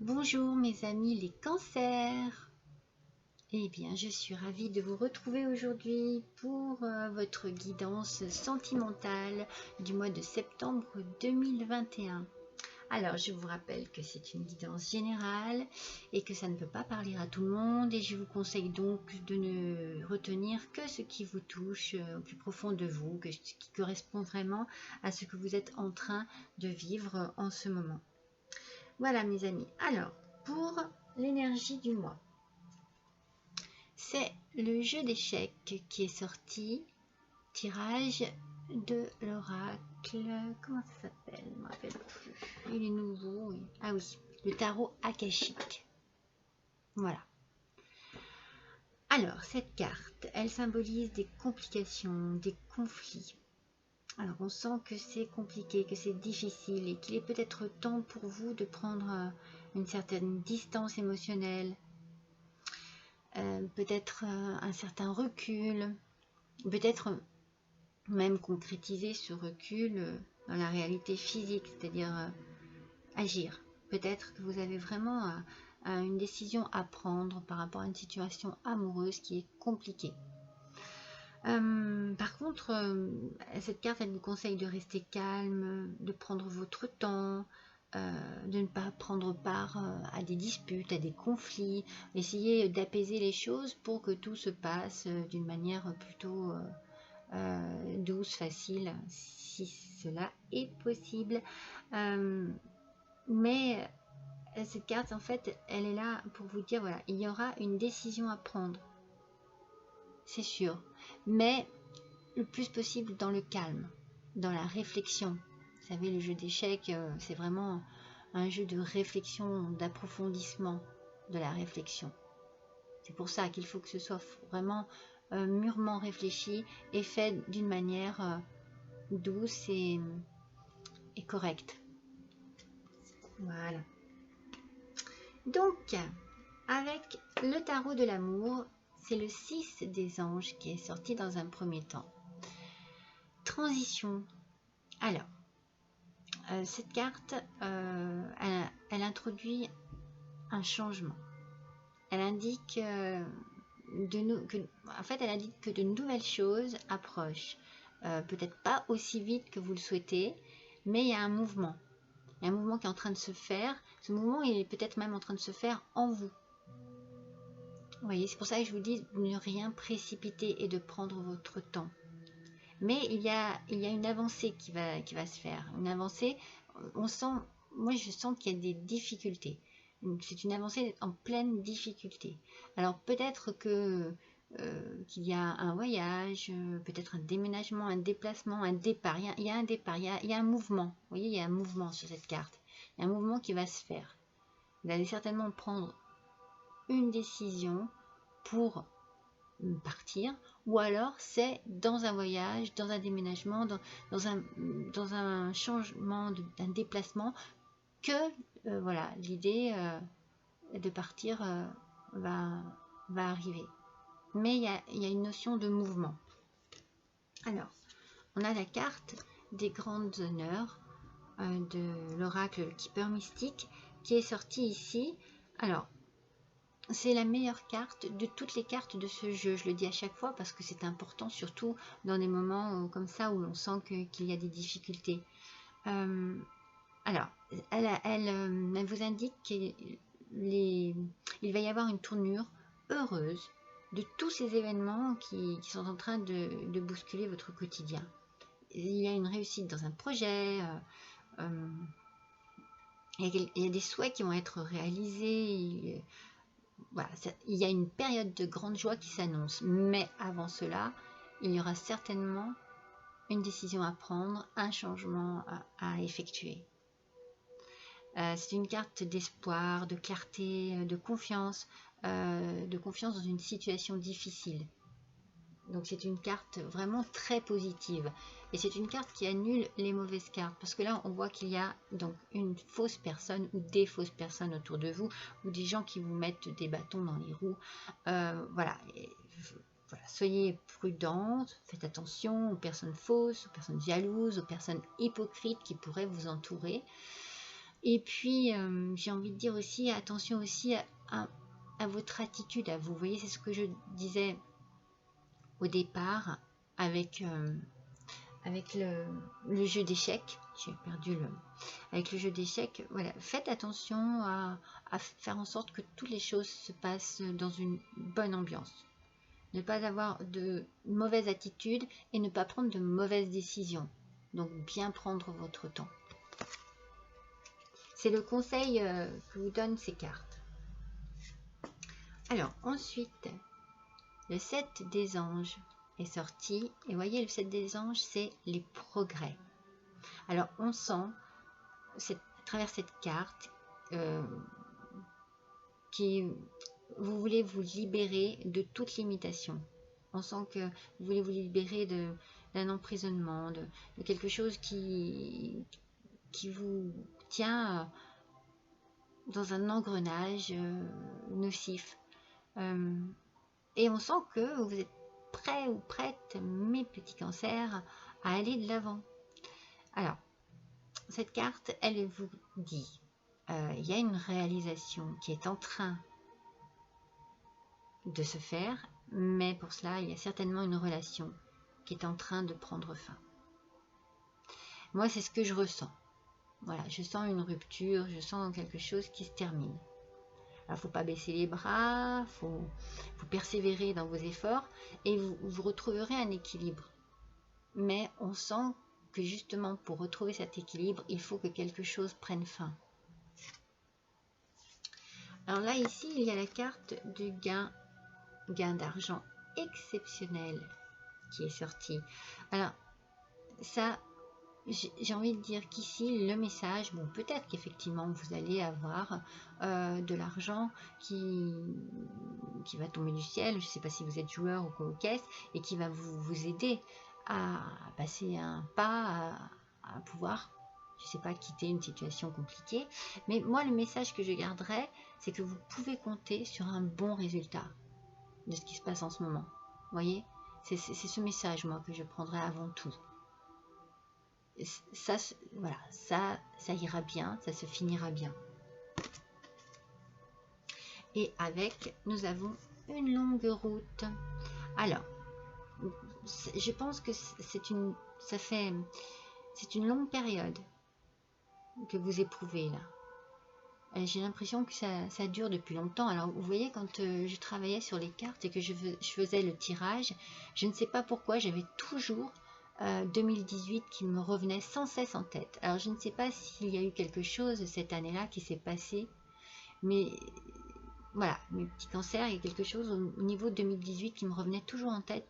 Bonjour mes amis les cancers. Eh bien, je suis ravie de vous retrouver aujourd'hui pour votre guidance sentimentale du mois de septembre 2021. Alors, je vous rappelle que c'est une guidance générale et que ça ne peut pas parler à tout le monde, et je vous conseille donc de ne retenir que ce qui vous touche au plus profond de vous, ce qui correspond vraiment à ce que vous êtes en train de vivre en ce moment. Voilà mes amis, alors pour l'énergie du mois, c'est le jeu d'échecs qui est sorti, tirage de l'oracle, comment ça s'appelle, je ne me rappelle plus, il est nouveau, oui. Ah oui, le tarot akashique, voilà. Alors cette carte, elle symbolise des complications, des conflits. Alors on sent que c'est compliqué, que c'est difficile et qu'il est peut-être temps pour vous de prendre une certaine distance émotionnelle, peut-être un certain recul, peut-être même concrétiser ce recul dans la réalité physique, c'est-à-dire agir. Peut-être que vous avez vraiment une décision à prendre par rapport à une situation amoureuse qui est compliquée. Par contre, cette carte, elle vous conseille de rester calme, de prendre votre temps, de ne pas prendre part à des disputes, à des conflits, essayer d'apaiser les choses pour que tout se passe d'une manière plutôt douce, facile, si cela est possible. Mais cette carte, en fait, elle est là pour vous dire, voilà, il y aura une décision à prendre, c'est sûr, mais le plus possible dans le calme, dans la réflexion. Vous savez, le jeu d'échecs, c'est vraiment un jeu de réflexion, d'approfondissement de la réflexion. C'est pour ça qu'il faut que ce soit vraiment mûrement réfléchi et fait d'une manière douce et correcte. Voilà. Donc, avec le tarot de l'amour, c'est le 6 des anges qui est sorti dans un premier temps. Transition. Alors, cette carte, elle introduit un changement. Elle indique elle indique que de nouvelles choses approchent. Peut-être pas aussi vite que vous le souhaitez, mais il y a un mouvement. Il y a un mouvement qui est en train de se faire. Ce mouvement, il est peut-être même en train de se faire en vous. Vous voyez, c'est pour ça que je vous dis de ne rien précipiter et de prendre votre temps. Mais il y a une avancée qui va se faire. Une avancée, moi je sens qu'il y a des difficultés. C'est une avancée en pleine difficulté. Alors peut-être qu'il y a un voyage, peut-être un déménagement, un déplacement, un départ. Il y a un départ, il y a un mouvement. Vous voyez, il y a un mouvement sur cette carte. Il y a un mouvement qui va se faire. Vous allez certainement prendre une décision pour partir, ou alors c'est dans un voyage, dans un déménagement, dans un changement, d'un déplacement, que voilà, l'idée de partir va arriver. Mais il y a une notion de mouvement. Alors, on a la carte des grandes honneurs de l'oracle Keeper Mystique qui est sortie ici. Alors, c'est la meilleure carte de toutes les cartes de ce jeu. Je le dis à chaque fois parce que c'est important, surtout dans des moments comme ça où l'on sent qu'il y a des difficultés. Alors, elle vous indique qu'il va y avoir une tournure heureuse de tous ces événements qui sont en train de bousculer votre quotidien. Il y a une réussite dans un projet, il y a des souhaits qui vont être réalisés. Voilà, il y a une période de grande joie qui s'annonce, mais avant cela, il y aura certainement une décision à prendre, un changement à effectuer. C'est une carte d'espoir, de clarté, de confiance dans une situation difficile. Donc c'est une carte vraiment très positive. Et c'est une carte qui annule les mauvaises cartes. Parce que là, on voit qu'il y a donc une fausse personne ou des fausses personnes autour de vous, ou des gens qui vous mettent des bâtons dans les roues. Voilà. Voilà. Soyez prudente, faites attention aux personnes fausses, aux personnes jalouses, aux personnes hypocrites qui pourraient vous entourer. Et puis, j'ai envie de dire aussi, attention aussi à votre attitude à vous. Vous voyez, c'est ce que je disais au départ avec, avec le jeu d'échecs. J'ai perdu le... Avec le jeu d'échecs, voilà, faites attention à faire en sorte que toutes les choses se passent dans une bonne ambiance. Ne pas avoir de mauvaise attitude et ne pas prendre de mauvaises décisions. Donc bien prendre votre temps. C'est le conseil que vous donnent ces cartes. Alors ensuite, le 7 des anges est sorti. Et voyez, le 7 des anges, c'est les progrès. Alors on sent, à travers cette carte, vous voulez vous libérer de toute limitation. On sent que vous voulez vous libérer d'un emprisonnement, de quelque chose qui vous tient dans un engrenage nocif. Et on sent que vous êtes prêt ou prête, mes petits cancers, à aller de l'avant. Alors, cette carte, elle vous dit, il y a une réalisation qui est en train de se faire, mais pour cela, il y a certainement une relation qui est en train de prendre fin. Moi, c'est ce que je ressens. Voilà, je sens une rupture, je sens quelque chose qui se termine. Alors, il ne faut pas baisser les bras, il faut persévérer dans vos efforts et vous retrouverez un équilibre. Mais on sent que justement, pour retrouver cet équilibre, il faut que quelque chose prenne fin. Alors là, ici, il y a la carte du gain d'argent exceptionnel qui est sorti. Alors, ça, j'ai envie de dire qu'ici, le message, bon, peut-être qu'effectivement, vous allez avoir de l'argent qui va tomber du ciel, je ne sais pas si vous êtes joueur ou quoi aux caisses, et qui va vous aider à passer un pas, à pouvoir, je ne sais pas, quitter une situation compliquée. Mais moi, le message que je garderai, c'est que vous pouvez compter sur un bon résultat de ce qui se passe en ce moment. Vous voyez, c'est ce message, moi, que je prendrai avant tout. Ça, voilà, ça ira bien, ça se finira bien. Et avec, nous avons une longue route. Alors, je pense que c'est une longue période que vous éprouvez là. J'ai l'impression que ça dure depuis longtemps. Alors, vous voyez, quand je travaillais sur les cartes et que je faisais le tirage, je ne sais pas pourquoi, j'avais toujours 2018 qui me revenait sans cesse en tête. Alors, je ne sais pas s'il y a eu quelque chose cette année-là qui s'est passé, mais voilà, mes petits cancers, il y a quelque chose au niveau de 2018 qui me revenait toujours en tête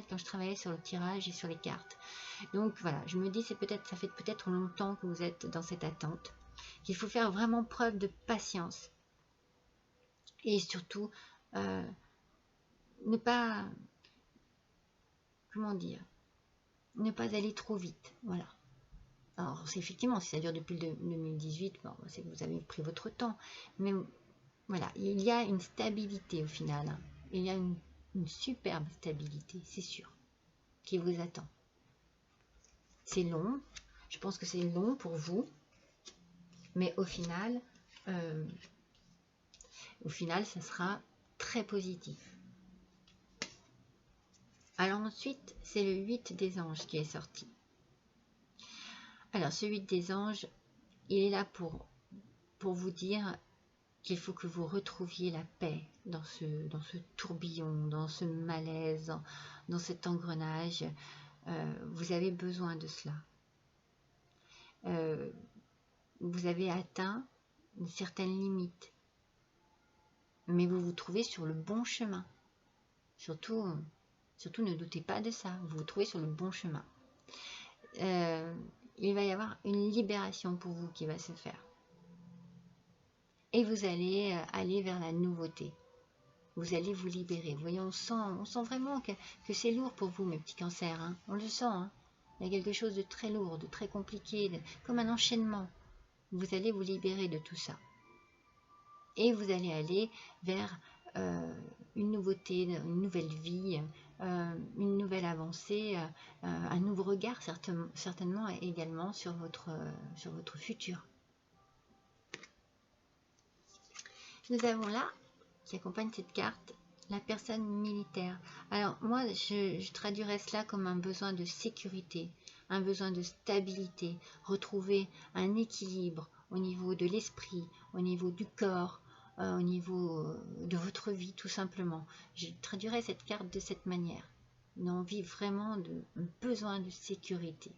quand je travaillais sur le tirage et sur les cartes. Donc voilà, je me dis, ça fait peut-être longtemps que vous êtes dans cette attente, qu'il faut faire vraiment preuve de patience. Et surtout, ne pas, comment dire, ne pas aller trop vite, voilà. Alors, effectivement, si ça dure depuis le 2018, bon, c'est que vous avez pris votre temps, mais voilà, il y a une stabilité au final. Hein. Il y a une superbe stabilité, c'est sûr, qui vous attend. C'est long, je pense que c'est long pour vous, mais au final, ça sera très positif. Alors ensuite, c'est le 8 des anges qui est sorti. Alors, ce 8 des anges, il est là pour vous dire qu'il faut que vous retrouviez la paix dans ce tourbillon, dans ce malaise, dans cet engrenage. Vous avez besoin de cela. Vous avez atteint une certaine limite, mais vous vous trouvez sur le bon chemin. Surtout, ne doutez pas de ça, vous vous trouvez sur le bon chemin. Il va y avoir une libération pour vous qui va se faire. Et vous allez aller vers la nouveauté. Vous allez vous libérer. Vous voyez, on sent vraiment que c'est lourd pour vous, mes petits cancers. Hein. On le sent. Hein. Il y a quelque chose de très lourd, de très compliqué, comme un enchaînement. Vous allez vous libérer de tout ça. Et vous allez aller vers une nouveauté, une nouvelle vie, une nouvelle avancée, un nouveau regard certainement également sur votre futur. Nous avons là, qui accompagne cette carte, la personne militaire. Alors moi, je traduirais cela comme un besoin de sécurité, un besoin de stabilité, retrouver un équilibre au niveau de l'esprit, au niveau du corps, au niveau de votre vie tout simplement. Je traduirais cette carte de cette manière. Une envie vraiment de un besoin de sécurité.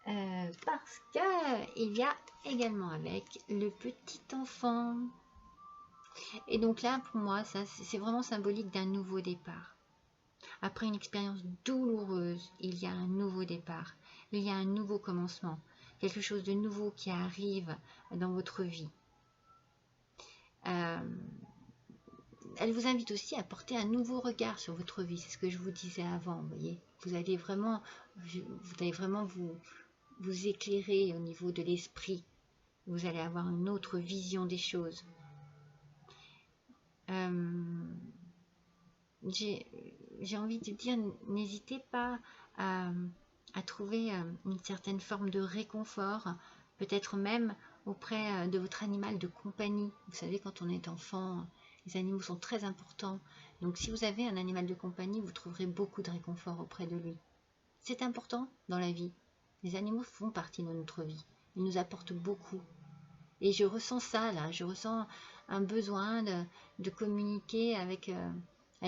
Parce que il y a également avec le petit enfant. Et donc là, pour moi, ça c'est vraiment symbolique d'un nouveau départ. Après une expérience douloureuse, il y a un nouveau départ. Il y a un nouveau commencement. Quelque chose de nouveau qui arrive dans votre vie. Elle vous invite aussi à porter un nouveau regard sur votre vie. C'est ce que je vous disais avant, vous voyez. Vous allez vraiment vous éclairer au niveau de l'esprit. Vous allez avoir une autre vision des choses. J'ai envie de dire, n'hésitez pas à trouver une certaine forme de réconfort, peut-être même auprès de votre animal de compagnie. Vous savez, quand on est enfant, les animaux sont très importants. Donc si vous avez un animal de compagnie, vous trouverez beaucoup de réconfort auprès de lui. C'est important dans la vie. Les animaux font partie de notre vie. Ils nous apportent beaucoup. Et je ressens ça là, je ressens un besoin de communiquer avec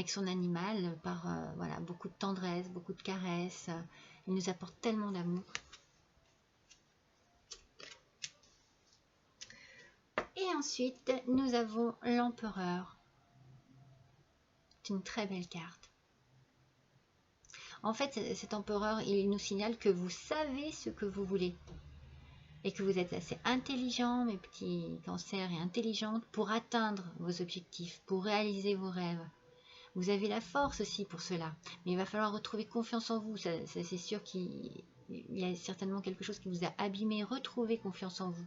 son animal par voilà, beaucoup de tendresse, beaucoup de caresses. Il nous apporte tellement d'amour. Et ensuite, nous avons l'empereur. C'est une très belle carte. En fait, cet empereur, il nous signale que vous savez ce que vous voulez. Et que vous êtes assez intelligent, mes petits cancers, et intelligente pour atteindre vos objectifs, pour réaliser vos rêves. Vous avez la force aussi pour cela, mais il va falloir retrouver confiance en vous. Ça c'est sûr qu'il y a certainement quelque chose qui vous a abîmé. Retrouvez confiance en vous.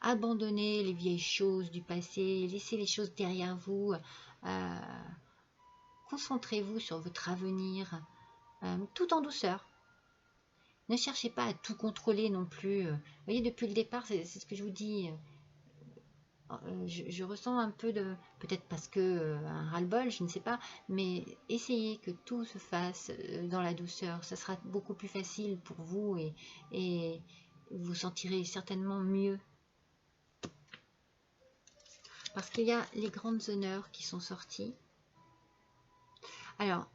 Abandonnez les vieilles choses du passé, laissez les choses derrière vous. Concentrez-vous sur votre avenir, tout en douceur. Ne cherchez pas à tout contrôler non plus. Vous voyez, depuis le départ, c'est ce que je vous dis. Je ressens un peu de... Peut-être parce que un ras-le-bol, je ne sais pas. Mais essayez que tout se fasse dans la douceur. Ça sera beaucoup plus facile pour vous et vous vous sentirez certainement mieux. Parce qu'il y a les grandes honneurs qui sont sorties. Alors,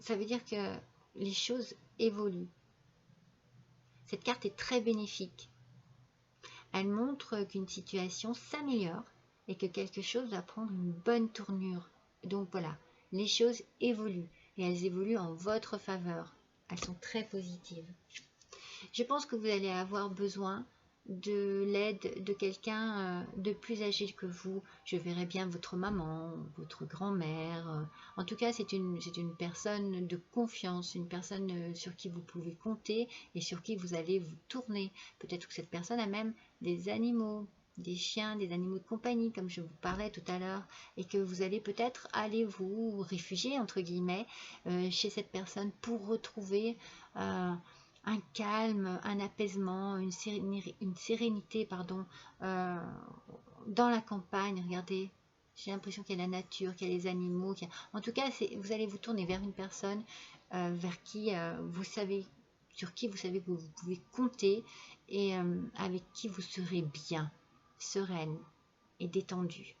ça veut dire que les choses évoluent. Cette carte est très bénéfique. Elle montre qu'une situation s'améliore et que quelque chose va prendre une bonne tournure. Donc voilà, les choses évoluent et elles évoluent en votre faveur. Elles sont très positives. Je pense que vous allez avoir besoin de l'aide de quelqu'un de plus âgé que vous. Je verrai bien votre maman, votre grand-mère. En tout cas, c'est une personne de confiance, une personne sur qui vous pouvez compter et sur qui vous allez vous tourner. Peut-être que cette personne a même des animaux, des chiens, des animaux de compagnie, comme je vous parlais tout à l'heure, et que vous allez peut-être aller vous réfugier, entre guillemets, chez cette personne pour retrouver un calme, un apaisement, une sérénité pardon, dans la campagne. Regardez, j'ai l'impression qu'il y a la nature, qu'il y a les animaux. En tout cas, vous allez vous tourner vers une personne vers qui vous savez, sur qui vous savez que vous pouvez compter et avec qui vous serez bien, sereine et détendue.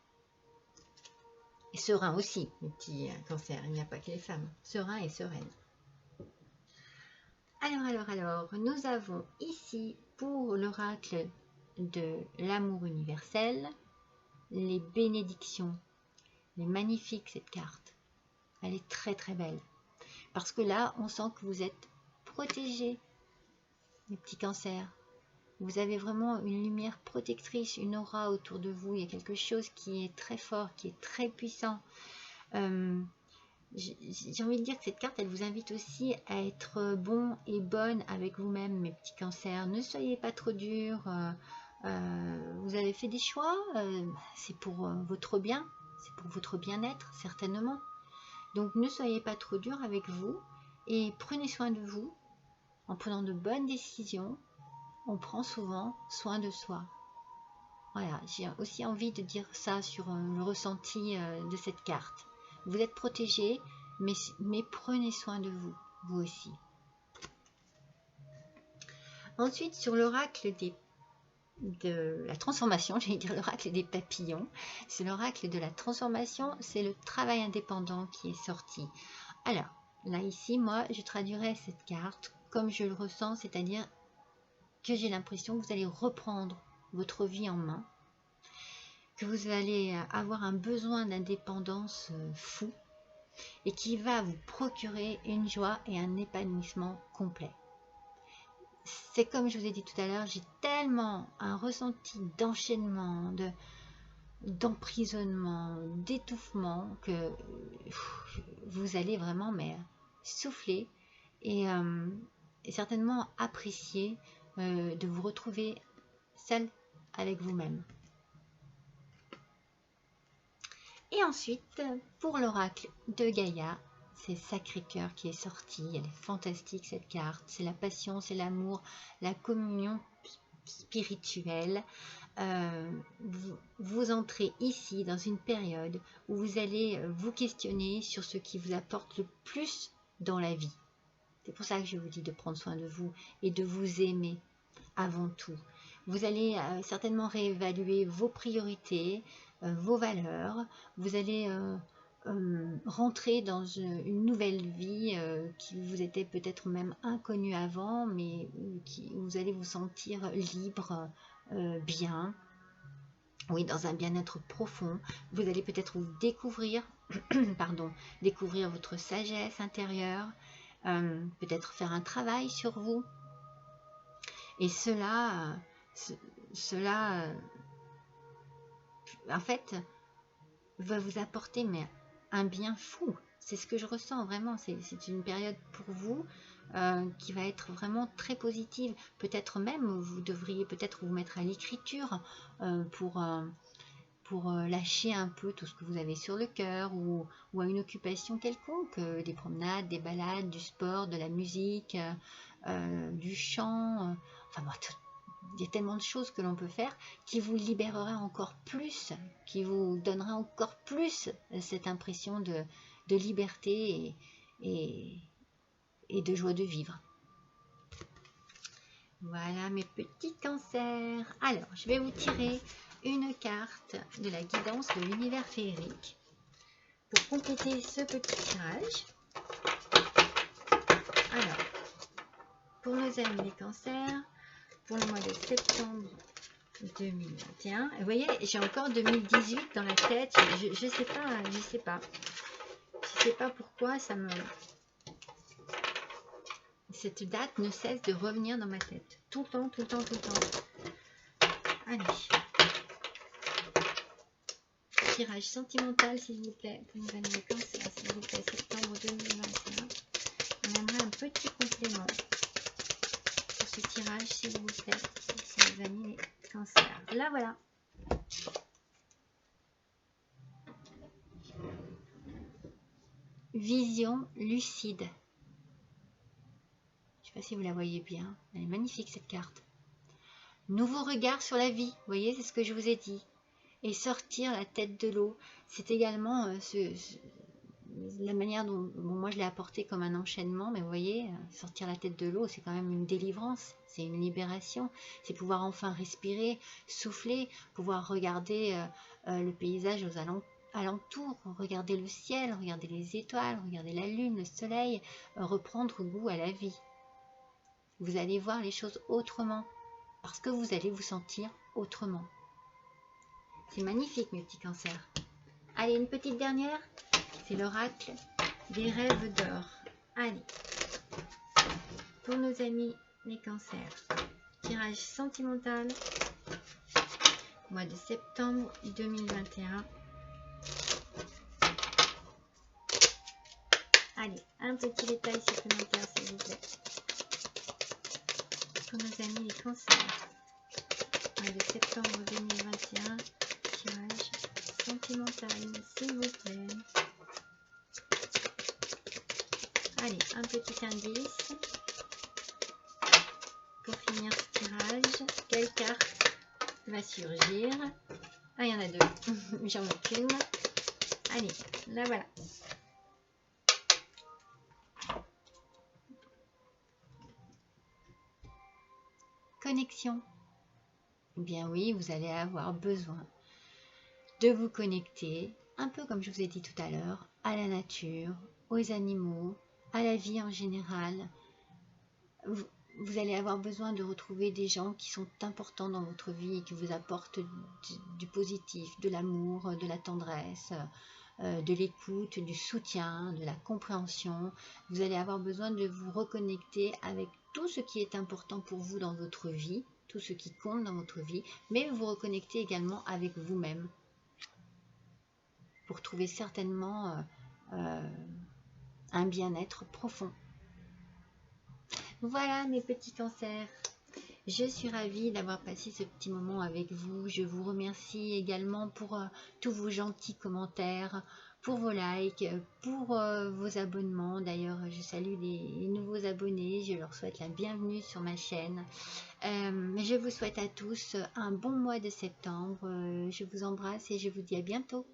Et serein aussi, les petits cancers, il n'y a pas que les femmes, serein et sereine. Alors, nous avons ici pour l'oracle de l'amour universel, les bénédictions. Elle est magnifique cette carte. Elle est très très belle. Parce que là, on sent que vous êtes protégés, les petits cancers. Vous avez vraiment une lumière protectrice, une aura autour de vous. Il y a quelque chose qui est très fort, qui est très puissant. J'ai envie de dire que cette carte, elle vous invite aussi à être bon et bonne avec vous-même, mes petits cancers. Ne soyez pas trop durs. Vous avez fait des choix. C'est pour votre bien. C'est pour votre bien-être, certainement. Donc, ne soyez pas trop durs avec vous. Et prenez soin de vous. En prenant de bonnes décisions, on prend souvent soin de soi. Voilà, j'ai aussi envie de dire ça sur le ressenti de cette carte. Vous êtes protégé, mais prenez soin de vous, vous aussi. Ensuite, sur l'oracle de la transformation, j'allais dire l'oracle des papillons, c'est l'oracle de la transformation, c'est le travail indépendant qui est sorti. Alors, là ici, moi, je traduirais cette carte comme je le ressens, c'est-à-dire que j'ai l'impression que vous allez reprendre votre vie en main, que vous allez avoir un besoin d'indépendance fou et qui va vous procurer une joie et un épanouissement complet. C'est comme je vous ai dit tout à l'heure, j'ai tellement un ressenti d'enchaînement, d'emprisonnement, d'étouffement que vous allez vraiment souffler et certainement apprécier de vous retrouver seul avec vous-même. Et ensuite, pour l'oracle de Gaïa, c'est Sacré-Cœur qui est sorti. Elle est fantastique cette carte. C'est la passion, c'est l'amour, la communion spirituelle. Vous entrez ici dans une période où vous allez vous questionner sur ce qui vous apporte le plus dans la vie. C'est pour ça que je vous dis de prendre soin de vous et de vous aimer avant tout. Vous allez certainement réévaluer vos priorités, vos valeurs. Vous allez rentrer dans une nouvelle vie qui vous était peut-être même inconnue avant, mais vous allez vous sentir libre, bien, oui, dans un bien-être profond. Vous allez peut-être vous découvrir, pardon, découvrir votre sagesse intérieure, peut-être faire un travail sur vous. Et cela en fait, va vous apporter un bien fou. C'est ce que je ressens vraiment. C'est une période pour vous qui va être vraiment très positive. Peut-être même, vous devriez peut-être vous mettre à l'écriture pour lâcher un peu tout ce que vous avez sur le cœur ou à une occupation quelconque, des promenades, des balades, du sport, de la musique, du chant, enfin moi, il y a tellement de choses que l'on peut faire qui vous libérera encore plus, qui vous donnera encore plus cette impression de liberté et de joie de vivre. Voilà mes petits cancers. Alors, je vais vous tirer une carte de la guidance de l'univers féerique pour compléter ce petit tirage. Alors, pour nos amis les cancers, pour le mois de septembre 2021, vous voyez, j'ai encore 2018 dans la tête, je sais pas pourquoi cette date ne cesse de revenir dans ma tête, tout le temps. Allez, tirage sentimental s'il vous plaît, pour nos amis les cancers, s'il vous plaît, septembre 2021, on aimerait un petit complément pour ce tirage s'il vous plaît, pour nos amis les cancers, là voilà. Vision lucide. Je ne sais pas si vous la voyez bien. Elle est magnifique cette carte. Nouveau regard sur la vie. Vous voyez, c'est ce que je vous ai dit. Et sortir la tête de l'eau. C'est également la manière dont moi je l'ai apporté comme un enchaînement. Mais vous voyez, sortir la tête de l'eau, c'est quand même une délivrance. C'est une libération. C'est pouvoir enfin respirer, souffler, pouvoir regarder le paysage aux alentours, regarder le ciel, regarder les étoiles, regarder la lune, le soleil, reprendre goût à la vie. Vous allez voir les choses autrement, parce que vous allez vous sentir autrement. C'est magnifique mes petits cancers. Allez, une petite dernière, c'est l'oracle des rêves d'or. Allez, pour nos amis les cancers, tirage sentimental, mois de septembre 2021. Allez, un petit détail supplémentaire s'il vous plaît. Pour nos amis les cancers, mois de septembre 2021, tirage sentimental s'il vous plaît. Allez, un petit indice pour finir ce tirage. Quelle carte va surgir. Ah, il y en a deux. J'en veux qu'une. Allez, là voilà. Connexion. Eh bien oui, vous allez avoir besoin de vous connecter, un peu comme je vous ai dit tout à l'heure, à la nature, aux animaux, à la vie en général. Vous allez avoir besoin de retrouver des gens qui sont importants dans votre vie et qui vous apportent du positif, de l'amour, de la tendresse, de l'écoute, du soutien, de la compréhension. Vous allez avoir besoin de vous reconnecter avec tout ce qui est important pour vous dans votre vie, tout ce qui compte dans votre vie, mais vous reconnecter également avec vous-même pour trouver certainement un bien-être profond. Voilà mes petits cancers. Je suis ravie d'avoir passé ce petit moment avec vous. Je vous remercie également pour tous vos gentils commentaires, pour vos likes, pour vos abonnements. D'ailleurs, je salue les nouveaux abonnés. Je leur souhaite la bienvenue sur ma chaîne. Je vous souhaite à tous un bon mois de septembre. Je vous embrasse et je vous dis à bientôt.